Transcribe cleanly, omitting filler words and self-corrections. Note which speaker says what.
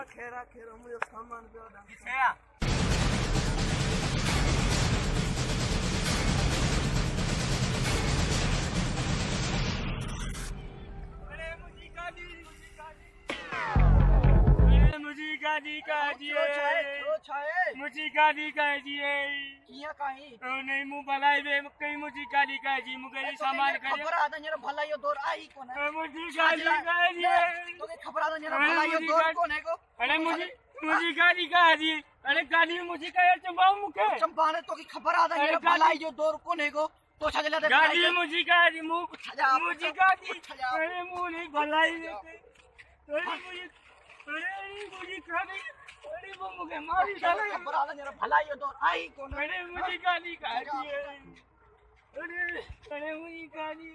Speaker 1: खेरा मुझे सामान पे
Speaker 2: मुझी गाड़ी काजिए
Speaker 1: किया काई
Speaker 2: नहीं मु भलाई बे कई मुझी गाड़ी काजी मुगली सामान करे
Speaker 1: खबर आदा जरा भलाई यो दौर आई कोन है
Speaker 2: मुझी गाड़ी काजिए
Speaker 1: तो के खबर आदा जरा भलाई यो दौर कोन है को
Speaker 2: अरे मुझी गाड़ी काजी अरे गाड़ी मुझी का चंबाऊ मुके
Speaker 1: चंपाने तो की खबर आदा जरा भलाई यो दौर कोन है को तो छजला दे
Speaker 2: गाड़ी मुझी गाड़ी मुझी गाड़ी अरे मुझी भलाई मुझी गाड़ी अरे वो मुके मारी साला
Speaker 1: खबर आदा जरा भलाई यो दौर आई कोन
Speaker 2: अरे मुझी गाड़ी काजी अरे मुझी गाड़ी